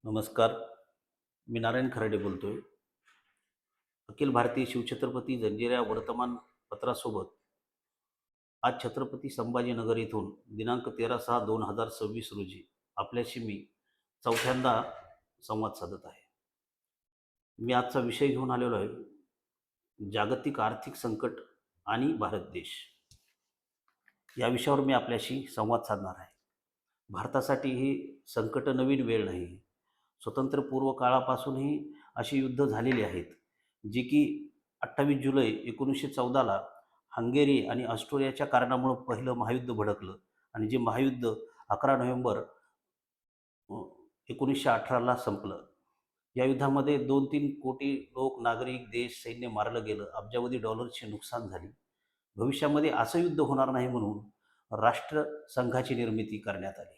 नमस्कार. मी नारायण खराडे बोलतोय. अखिल भारतीय शिवछत्रपती जंजिरा वर्तमानपत्रासोबत आज छत्रपती संभाजीनगर येथून दिनांक 13/6/2026 रोजी आपल्याशी मी चौथ्यांदा संवाद साधत आहे. मी आजचा विषय घेऊन आलेलो आहे, जागतिक आर्थिक संकट आणि भारत देश. या विषयावर मी आपल्याशी संवाद साधणार आहे. भारतासाठी ही संकट नवीन वेळ नाही. स्वतंत्रपूर्व काळापासूनही अशी युद्ध झालेली आहेत, जी की 28 जुलै 1914ला हंगेरी आणि ऑस्ट्रियाच्या कारणामुळं पहिलं महायुद्ध भडकलं आणि जे महायुद्ध 11 नोव्हेंबर 1918ला संपलं. या युद्धामध्ये 2-3 कोटी लोक, नागरिक, देश, सैन्य मारलं गेलं. अब्जावधी डॉलर्सचे नुकसान झाली. भविष्यामध्ये असं युद्ध होणार नाही म्हणून राष्ट्रसंघाची निर्मिती करण्यात आली.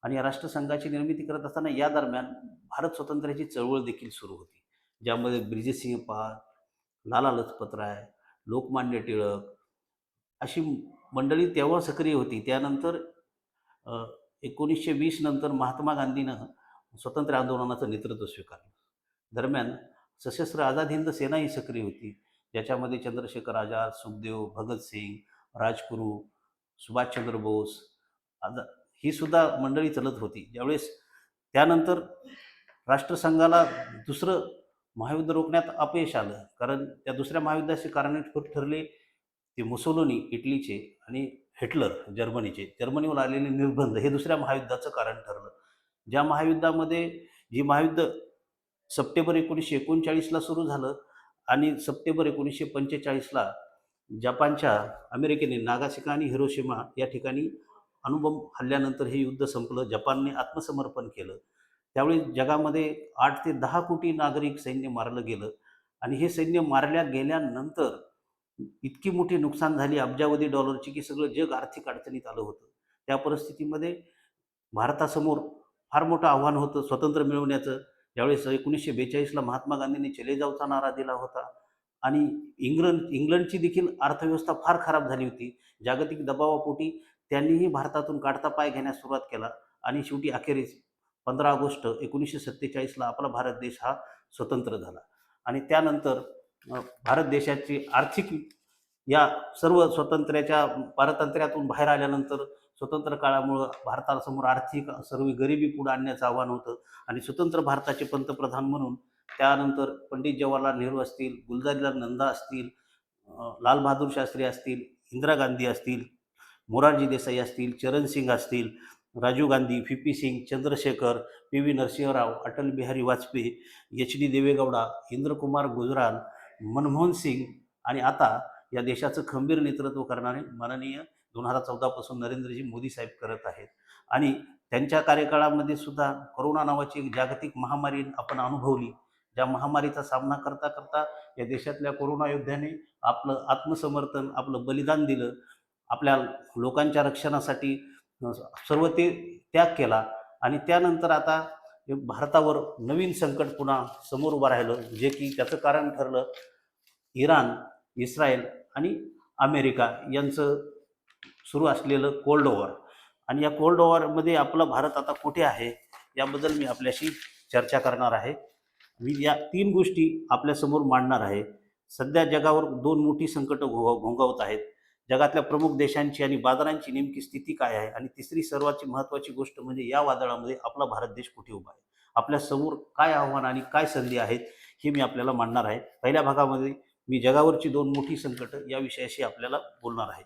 आणि या राष्ट्रसंघाची निर्मिती करत असताना या दरम्यान भारत स्वातंत्र्याची चळवळ देखील सुरू होती. ज्यामध्ये ब्रिजेशसिंह पाल, लाला लजपत राय, लोकमान्य टिळक अशी मंडळी तेव्हा सक्रिय होती. त्यानंतर 1920 नंतर महात्मा गांधीनं स्वातंत्र्य आंदोलनाचं नेतृत्व स्वीकारलं. दरम्यान सशस्त्र आझाद हिंद सेनाही सक्रिय होती, ज्याच्यामध्ये चंद्रशेखर आझाद, सुखदेव, भगतसिंग, राजगुरू, सुभाषचंद्र बोस आझा ही सुद्धा मंडळी चलत होती. ज्यावेळेस त्यानंतर राष्ट्रसंघाला दुसरं महायुद्ध रोखण्यात अपयश आलं. कारण त्या दुसऱ्या महायुद्धाचे कारणीभूत ठरले ते मुसोलिनी इटलीचे आणि हिटलर जर्मनीचे. जर्मनीवर आलेले निर्बंध हे दुसऱ्या महायुद्धाचं कारण ठरलं. ज्या महायुद्धामध्ये जी महायुद्ध सप्टेंबर 1939ला सुरू झालं आणि सप्टेंबर 1945ला जपानच्या अमेरिकेने नागासाकी आणि हिरोशिमा या ठिकाणी अणुबॉम्ब हल्ल्यानंतर हे युद्ध संपलं. जपानने आत्मसमर्पण केलं. त्यावेळी जगामध्ये 8 ते 10 कोटी नागरिक सैन्य मारलं गेलं आणि हे सैन्य मारल्या गेल्यानंतर इतकी मोठी नुकसान झाली अब्जावधी डॉलरची, की सगळं जग आर्थिक अडचणीत आलं होतं. त्या परिस्थितीमध्ये भारतासमोर फार मोठं आव्हान होतं स्वातंत्र्य मिळवण्याचं. ज्यावेळेस 1942ला महात्मा गांधींनी चले जावचा नारा दिला होता आणि इंग्लंडची देखील अर्थव्यवस्था फार खराब झाली होती. जागतिक दबावापोटी त्यांनीही भारतातून काढता पाय घेण्यास सुरुवात केला आणि शेवटी अखेरीस 15 ऑगस्ट 1947ला आपला भारत देश हा स्वतंत्र झाला आणि त्यानंतर भारत देशाची आर्थिक या सर्व पारतंत्र्यातून बाहेर आल्यानंतर स्वतंत्र काळामुळं भारतासमोर आर्थिक सर्व गरिबी पुढे आणण्याचं आव्हान होतं आणि स्वतंत्र भारताचे पंतप्रधान म्हणून त्यानंतर पंडित जवाहरलाल नेहरू असतील, गुलजारीलाल नंदा असतील, लालबहादूर शास्त्री असतील, इंदिरा गांधी असतील, मोरारजी देसाई असतील, चरणसिंग असतील, Rajiv Gandhi, V P. Singh, Chandrashekhar, P V. Narasimha Rao, Atal Bihari Vajpayee, H D. Deve Gowda, Inder Kumar Gujral, Manmohan Singh आणि आता या देशाचं खंबीर नेतृत्व करणारे माननीय 2014 पासून नरेंद्रजी मोदी साहेब करत आहेत. आणि त्यांच्या कार्यकाळामध्ये सुद्धा कोरोना नावाची एक जागतिक महामारी आपण अनुभवली. ज्या महामारीचा सामना करता करता या देशातल्या कोरोना योद्ध्याने आपलं आत्मसमर्पण, आपलं बलिदान दिलं. आपल्या लोकांच्या रक्षणासाठी सर्व ते त्याग केला आणि त्यानंतर आता हे भारतावर नवीन संकट पुन्हा समोर उभं राहिलं, जे की त्याचं कारण ठरलं इराण, इस्रायल आणि अमेरिका यांचं सुरू असलेलं कोल्ड वॉर. आणि या कोल्ड वॉरमध्ये आपला भारत आता कुठे आहे याबद्दल मी आपल्याशी चर्चा करणार आहे. मी या 3 गोष्टी आपल्यासमोर मांडणार आहे. सध्या जगावर 2 मोठी संकटं घोंघावत आहेत. जगातल्या प्रमुख देशांची आणि बाजारांची नेमकी स्थिती काय आहे आणि तिसरी सर्वात महत्त्वाची गोष्ट म्हणजे या वादळामध्ये आपला भारत देश कुठे उभा आहे. आपल्यासमोर काय आव्हान आणि काय संधी आहेत हे मी आपल्याला मांडणार आहे. पहिल्या भागामध्ये मी जगावरची 2 मोठी संकटं या विषयाशी आपल्याला बोलणार आहे.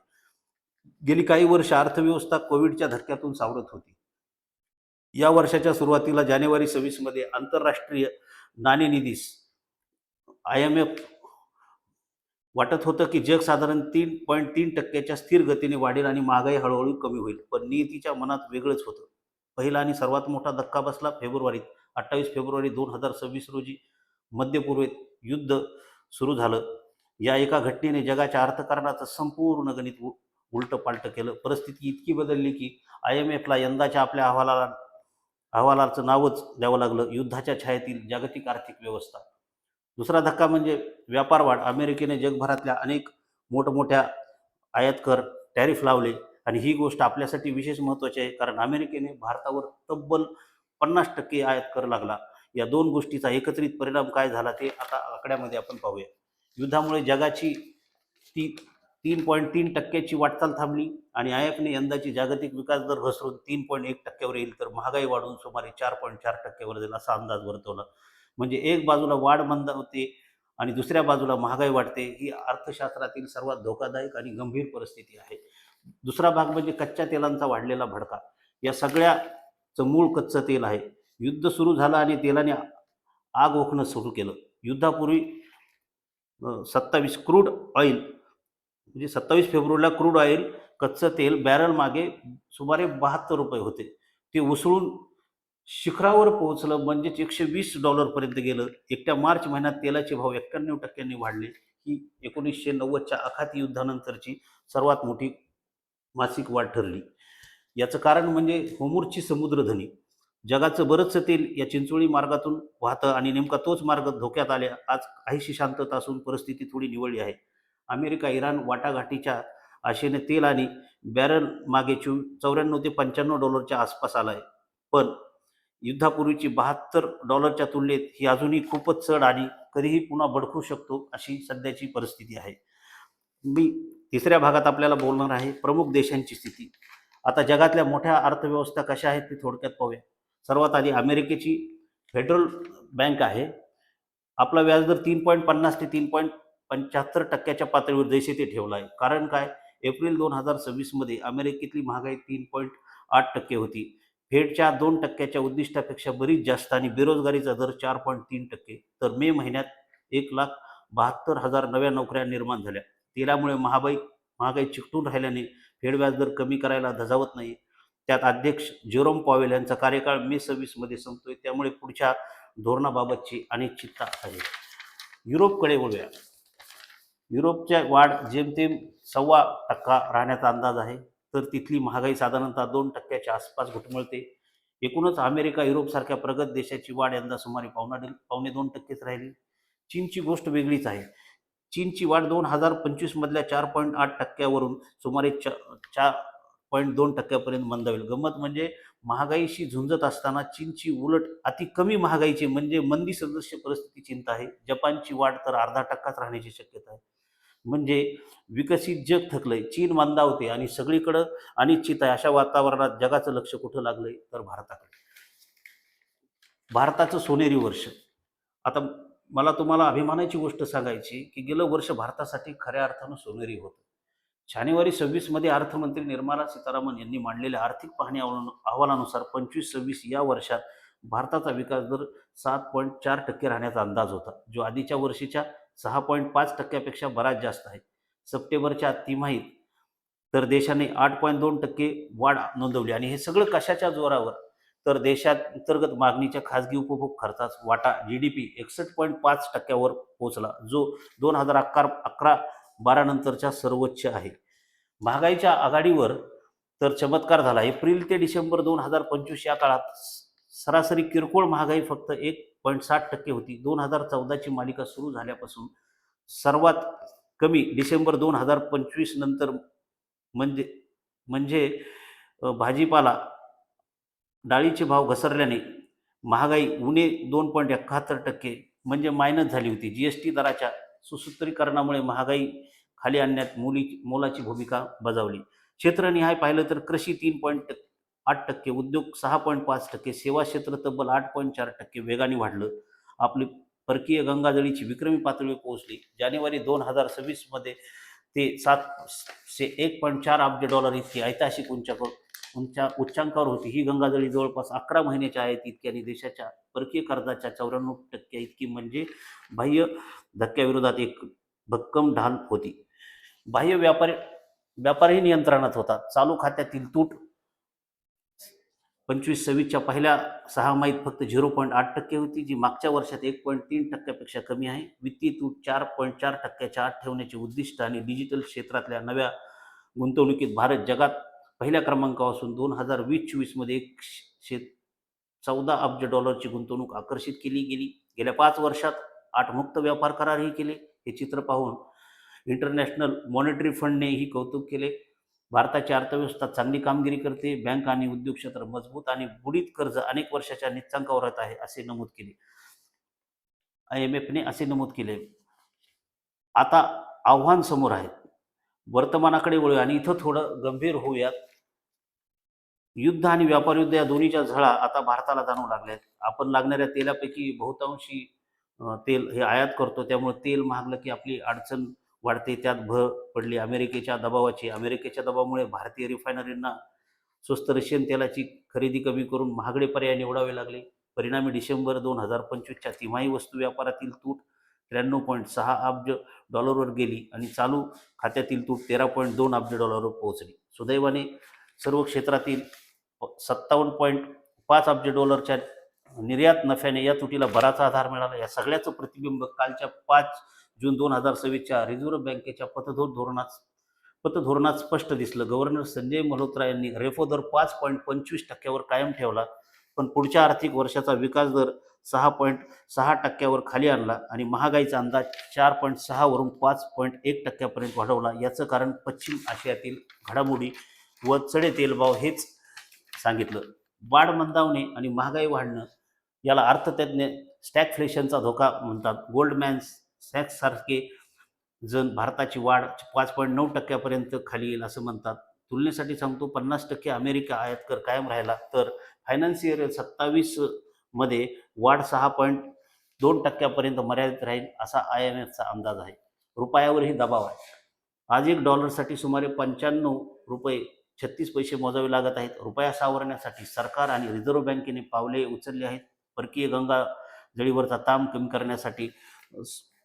गेली काही वर्ष अर्थव्यवस्था कोविडच्या धक्क्यातून सावरत होती. या वर्षाच्या सुरुवातीला जानेवारी 26 मध्ये आंतरराष्ट्रीय नाणेनिधीस IMF वाटत होतं की जग साधारण 3.3% स्थिर गतीने वाढेल आणि महागाई हळूहळू कमी होईल. पण नियतीच्या मनात वेगळंच होतं. पहिला आणि सर्वात मोठा धक्का बसला फेब्रुवारीत. 28 फेब्रुवारी 2026 रोजी मध्यपूर्वेत युद्ध सुरू झालं. या एका घटनेने जगाच्या अर्थकारणाचं संपूर्ण गणित उलटं-पालटं केलं. परिस्थिती इतकी बदलली की IMFला यंदाच्या आपल्या अहवालाचं नावच द्यावं लागलं, युद्धाच्या छायेतील जागतिक आर्थिक व्यवस्था. दुसरा धक्का म्हणजे व्यापार वाढ. अमेरिकेने जगभरातल्या अनेक मोठमोठ्या आयात कर, टॅरिफ लावले आणि ही गोष्ट आपल्यासाठी विशेष महत्त्वाची आहे. कारण अमेरिकेने भारतावर तब्बल 50% आयात कर लागला. या दोन गोष्टीचा एकत्रित परिणाम काय झाला ते आता आकड्यामध्ये आपण पाहूया. युद्धामुळे जगाची ती 3.3% वाटचाल थांबली आणि IMFने यंदाची जागतिक विकास दर घसरून 3.1% वर येईल, तर महागाई वाढून सुमारे 4.4% वर जाईल असा अंदाज वर्तवला. म्हणजे एक बाजूला वाढ मंदावते आणि दुसऱ्या बाजूला महागाई वाढते. ही अर्थशास्त्रातील सर्वात धोकादायक आणि गंभीर परिस्थिती आहे. दुसरा भाग म्हणजे कच्च्या तेलांचा वाढलेला भडका. या सगळ्याचं मूळ कच्चं तेल आहे. युद्ध सुरू झालं आणि तेलाने आग ओकणं सुरू केलं. युद्धापूर्वी 27 क्रूड ऑइल म्हणजे 27 फेब्रुवारीला क्रूड ऑइल कच्चं तेल बॅरल मागे सुमारे ₹72 होते. ते उसळून शिखरावर पोहोचलं, म्हणजेच $120 पर्यंत गेलं. एकट्या मार्च महिन्यात तेलाचे भाव 91% वाढले. ही 1990च्या आखाती युद्धानंतरची सर्वात मोठी मासिक वाढ ठरली. याचं कारण म्हणजे होर्मुझची समुद्रधनी. जगाचं बरंचसं तेल या चिंचोळी मार्गातून वाहतं आणि नेमका तोच मार्ग धोक्यात आल्या. आज काहीशी शांतता असून परिस्थिती थोडी निवळली आहे. अमेरिका, इराण वाटाघाटीच्या आशेने तेल आणि बॅरल मागे $94 ते $95 आसपास आला आहे. पण युद्धापूर्वीची $72 तुलनेत ही अजूनही खूपच चढ आणि कधीही पुन्हा भडकू शकतो अशी सध्याची परिस्थिती आहे. मी तिसऱ्या भागात आपल्याला बोलणार आहे प्रमुख देशांची स्थिती. आता जगातल्या मोठ्या अर्थव्यवस्था कशा आहेत ते थोडक्यात पाहूया. सर्वात आधी अमेरिकेची फेडरल बँक आहे. आपला व्याजदर 3.50 ते 3.75% पातळीवर जैसे ते ठेवला आहे. कारण काय? एप्रिल 2026 मध्ये अमेरिकेतली महागाई 3.8% होती. फेडच्या 2% उद्दिष्टापेक्षा बरीच जास्त आणि बेरोजगारीचा दर 4.3%. तर मे महिन्यात 1,72,000 नव्या नोकऱ्या निर्माण झाल्या. तेलामुळे महागाई चिकटून राहिल्याने फेड व्याजदर कमी करायला धजावत नाही. त्यात अध्यक्ष जेरोम पॉवेल यांचा कार्यकाळ मे 26 मध्ये संपतोय. त्यामुळे पुढच्या धोरणाबाबतची अनिश्चितता आहे. युरोपकडे वळूया. युरोपच्या वाढ जेमतेम 1.25% राहण्याचा अंदाज आहे. तर तिथली महागाई साधारणतः 2%च्या आसपास घुटमळते. एकूणच अमेरिका, युरोपसारख्या प्रगत देशाची वाढ यंदा सुमारे 1.25% राहिली. चीनची गोष्ट वेगळीच आहे. चीनची वाढ 2025 मधल्या 4.8% वरून सुमारे 4.2% पर्यंत मंदावेल. गंमत म्हणजे महागाईशी झुंजत असताना चीनची उलट अति कमी महागाईची म्हणजे मंदी सदृश्य परिस्थिती चिंता आहे. जपानची वाढ तर अर्धा टक्काच राहण्याची शक्यता आहे. म्हणजे विकसित जग थकलंय, चीन मंदावते आणि सगळीकडं अनिश्चित आहे. अशा वातावरणात जगाचं लक्ष कुठं लागलंय? तर भारताकडे. भारताचं सोनेरी वर्ष. आता मला तुम्हाला अभिमानाची गोष्ट सांगायची की गेलं वर्ष भारतासाठी खऱ्या अर्थानं सोनेरी होतं. जानेवारी 26 मध्ये अर्थमंत्री निर्मला सीतारामन यांनी मांडलेल्या आर्थिक पाहणी अहवालानुसार 25-26 या वर्षात भारताचा विकास दर 7.4% राहण्याचा अंदाज होता, जो आधीच्या वर्षीच्या 6.5% बराच जास्त आहे. सप्टेंबरच्या तिमाहीत तर देशाने 8.2% वाढ नोंदवली आणि हे सगळं कशाच्या जोरावर? तर देशात अंतर्गत मागणीच्या खाजगी उपभोग खर्चाचा वाटा GDP 61.5% वर पोहोचला, जो 2011-12 नंतरच्या सर्वोच्च आहे. महागाईच्या आघाडीवर तर चमत्कार झाला. एप्रिल ते डिसेंबर 2025 या काळात सरासरी किरकोळ महागाई फक्त 1.7% होती. 2014ची मालिका सुरू झाल्यापासून सर्वात कमी डिसेंबर 2025 नंतर म्हणजे म्हणजे भाजीपाला, डाळीचे भाव घसरल्याने महागाई उणे 2.71% म्हणजे मायनस झाली होती. GST दराच्या सुसूत्रीकरणामुळे महागाई खाली आणण्यात मोलाची भूमिका बजावली. क्षेत्रनिहाय पाहिलं तर कृषी 3.8%, उद्योग 6.5%, सेवा क्षेत्र तब्बल 8.4% वेगाने वाढलं. आपली परकीय गंगाजळीची विक्रमी पातळीवर पोहोचली. जानेवारी 2026 मध्ये ते 1.4 अब्ज डॉलर इतकी ऐतिहासिक उच्चांकावर होती. ही गंगाजळी जवळपास 11 महिन्याच्या आहेत इतकी आणि देशाच्या परकीय कर्जाच्या 94% इतकी म्हणजे बाह्य धक्क्याविरोधात एक भक्कम ढाल होती. बाह्य व्यापारही नियंत्रणात होता. चालू खात्यातील तूट 25-26च्या पहिल्या सहामाहीत फक्त 0.8% होती, जी मागच्या वर्षात 1.3% कमी आहे. वित्तीय तूट 4.4% आत ठेवण्याचे उद्दिष्ट आणि डिजिटल क्षेत्रातल्या नव्या गुंतवणुकीत भारत जगात पहिल्या क्रमांकावर असून 2020-24 मध्ये 114 अब्ज डॉलरची गुंतवणूक आकर्षित केली गेली. गेल्या 5 वर्षात 8 मुक्त व्यापार करारही केले. हे चित्र पाहून इंटरनॅशनल मॉनिटरी फंडने ही कौतुक केले. भारताची अर्थव्यवस्था चांगली कामगिरी करते. बँक आणि उद्योग क्षेत्र मजबूत आणि बुडीत कर्ज अनेक वर्षाच्या निच्चांकावर राहत आहे, असे नमूद केले. IMFने असे नमूद केले. आता आव्हान समोर आहे. वर्तमानाकडे वळूया आणि इथं थोडं गंभीर होऊयात. युद्ध आणि व्यापार युद्ध या दोन्हीच्या झळा आता भारताला जाणवू लागल्या आहेत. आपण लागणाऱ्या तेलापैकी बहुतांशी तेल हे आयात करतो. त्यामुळे तेल महागलं की आपली अडचण वाढते. त्यात भर पडली अमेरिकेच्या दबावाची. अमेरिकेच्या दबावामुळे भारतीय रिफायनरींना स्वस्त रशियन तेलाची खरेदी कमी करून महागडे पर्याय निवडावे लागले. परिणामी डिसेंबर 2025च्या तिमाही वस्तू व्यापारातील तूट 93.6 अब्ज डॉलरवर गेली आणि चालू खात्यातील तूट 13.2 अब्ज डॉलरवर पोहोचली. सुदैवाने सर्व क्षेत्रातील 57.5 अब्ज डॉलरच्या निर्यात नफ्याने या तुटीला बराच आधार मिळाला. या सगळ्याचं प्रतिबिंब कालच्या 5 जून 2026च्या रिझर्व्ह बँकेच्या पतधोरणात स्पष्ट दिसलं. गव्हर्नर संजय मल्होत्रा यांनी रेपो दर 5.25% कायम ठेवला, पण पुढच्या आर्थिक वर्षाचा विकास दर 6.6% खाली आणला आणि महागाईचा अंदाज 4.6 वरून 5.1% वाढवला. याचं कारण पश्चिम आशियातील घडामोडी व चढे तेलभाव हेच सांगितलं. वाढ मंदावणे आणि महागाई वाढणं याला अर्थतज्ञ स्टॅगफ्लेशनचा धोका म्हणतात. गोल्डमॅन सॅक्स सारखे जण भारताची वाढ 5.9% खाली येईल असं म्हणतात. तुलनेसाठी सांगतो, 50% अमेरिका आयात कर कायम राहिला तर फायनान्शियल 27 मध्ये वाढ 6.2% मर्यादित राहील असा IMFचा अंदाज आहे. रुपयावरही दबाव आहे. आज एक डॉलरसाठी सुमारे 95 रुपये 36 पैसे मोजावे लागत आहेत. रुपया सावरण्यासाठी सरकार आणि रिझर्व्ह बँकेने पावले उचलली आहेत. परकीय गंगा जळीवरचा ताण कमी करण्यासाठी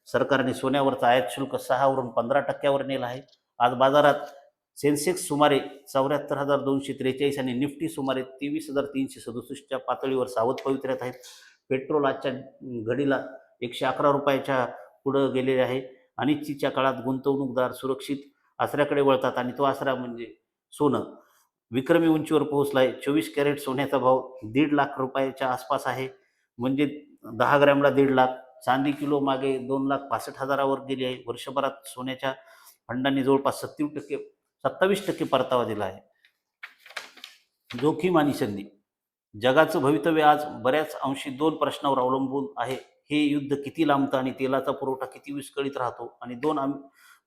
सरकारने सोन्यावरचा आयात शुल्क 6 वरून 15% नेलं आहे. आज बाजारात सेन्सेक्स सुमारे 74,243 आणि निफ्टी सुमारे 23,367 पातळीवर सावध पवित्र्यात आहेत. पेट्रोल आजच्या घडीला 111 रुपयाच्या पुढं गेलेले आहे. अनिश्चितच्या काळात गुंतवणूकदार सुरक्षित आसऱ्याकडे वळतात आणि तो आसरा म्हणजे सोनं विक्रमी उंचीवर पोहोचला आहे. 24 कॅरेट सोन्याचा भाव 1.5 लाख रुपयाच्या आसपास आहे, म्हणजे 10 ग्रॅमला 1.5 लाख. चांदी किलो मागे 2,65,000वर गेली आहे. वर्षभरात सोन्याच्या फंडांनी जवळपास 27% परतावा दिला आहे. जोखीम आणि संधी. जगाचं भवितव्य आज बऱ्याच अंशी 2 प्रश्नावर अवलंबून आहे. हे युद्ध किती लांबतं आणि तेलाचा पुरवठा किती विस्कळीत राहतो. आणि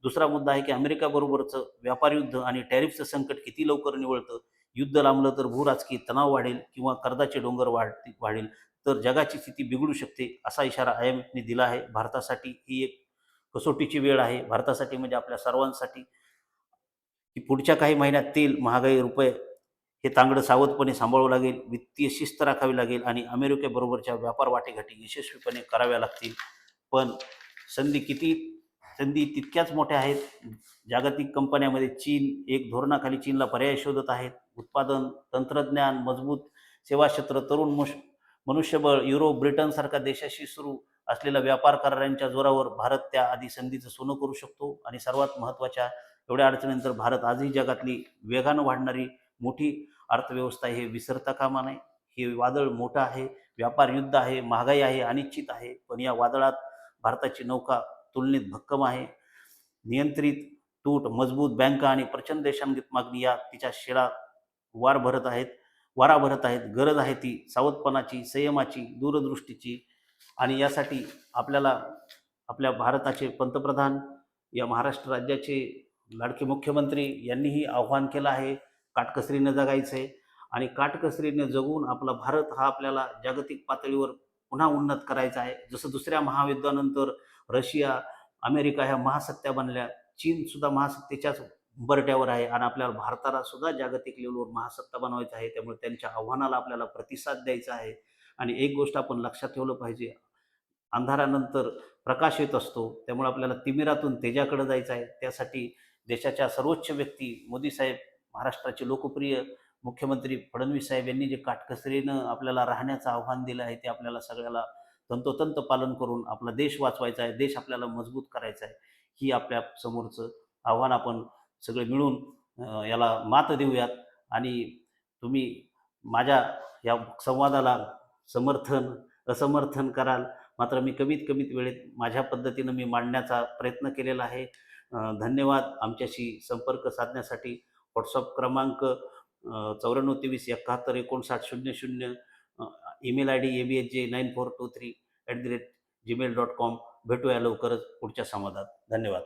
दुसरा मुद्दा आहे की अमेरिकाबरोबरचं व्यापार युद्ध आणि टॅरिफचं संकट किती लवकर निवळतं. युद्ध लांबलं तर भूराजकीय तणाव वाढेल किंवा कर्जाचे डोंगर वाढेल तर जगाची स्थिती बिघडू शकते, असा इशारा IMFने दिला आहे. भारतासाठी ही एक कसोटीची वेळ आहे. भारतासाठी म्हणजे आपल्या सर्वांसाठी, की पुढच्या काही महिन्यात तेल, महागाई, रुपये हे तांगडं सावधपणे सांभाळावं लागेल. वित्तीय शिस्त राखावी लागेल आणि अमेरिकेबरोबरच्या व्यापार वाटेघाटी यशस्वीपणे कराव्या लागतील. पण संधी तितक्याच मोठ्या आहेत. जागतिक कंपन्यांमध्ये चीन एक धोरणाखाली चीनला पर्याय शोधत आहेत. उत्पादन, तंत्रज्ञान, मजबूत सेवा क्षेत्र, तरुण मनुष्यबळ, युरोप, ब्रिटनसारख्या देशाशी सुरू असलेल्या व्यापार करारांच्या जोरावर भारत त्याआधी संधीचं सोनं करू शकतो. आणि सर्वात महत्त्वाच्या एवढ्या अडचणीनंतर भारत आजही जगातली वेगानं वाढणारी मोठी अर्थव्यवस्था आहे, हे विसरता कामा नये. हे वादळ मोठं आहे, व्यापार युद्ध आहे, महागाई आहे, अनिश्चित आहे, पण या वादळात भारताची नौका तुलनेत भक्कम आहे. नियंत्रित तूट, मजबूत बँका आणि प्रचंड देशांगीत मागणी या तिच्या शेळा वारा भरत आहेत. गरज आहे ती सावधपणाची, संयमाची, दूरदृष्टीची. आणि यासाठी आपल्याला आपल्या भारताचे पंतप्रधान, या महाराष्ट्र राज्याचे लाडके मुख्यमंत्री यांनीही आव्हान केलं आहे. काटकसरीनं जगायचं आहे आणि काटकसरीने जगून आपला भारत हा आपल्याला जागतिक पातळीवर पुन्हा उन्नत करायचा आहे. जसं दुसऱ्या महायुद्धानंतर रशिया, अमेरिका ह्या महासत्ता बनल्या, चीनसुद्धा महासत्तेच्याच उंबरठ्यावर आहे आणि आपल्याला भारताला सुद्धा जागतिक लेवलवर महासत्ता बनवायचं आहे. त्यामुळे त्यांच्या आव्हानाला आपल्याला प्रतिसाद द्यायचा आहे. आणि एक गोष्ट आपण लक्षात ठेवलं पाहिजे, अंधारानंतर प्रकाश येत असतो. त्यामुळे आपल्याला तिमिरातून तेजाकडे जायचं आहे. त्यासाठी देशाच्या सर्वोच्च व्यक्ती मोदी साहेब, महाराष्ट्राचे लोकप्रिय मुख्यमंत्री फडणवीस साहेब यांनी जे काटकसरीनं आपल्याला राहण्याचं आव्हान दिलं आहे, ते आपल्याला सगळ्याला तंतोतंत पालन करून आपला देश वाचवायचा आहे, देश आपल्याला मजबूत करायचा आहे. ही आपल्या समोरचं आव्हान आपण सगळे मिळून याला मात देऊयात. आणि तुम्ही माझ्या या संवादाला असमर्थन कराल. मात्र मी कमीत वेळेत माझ्या पद्धतीनं मी मांडण्याचा प्रयत्न केलेला आहे. धन्यवाद आमच्याशी संपर्क साधण्यासाठी. व्हॉट्सअप क्रमांक 9423715900, ईमेल आय डी abhj9423@gmail.com. भेटूया लवकरच पुढच्या संवादात. धन्यवाद.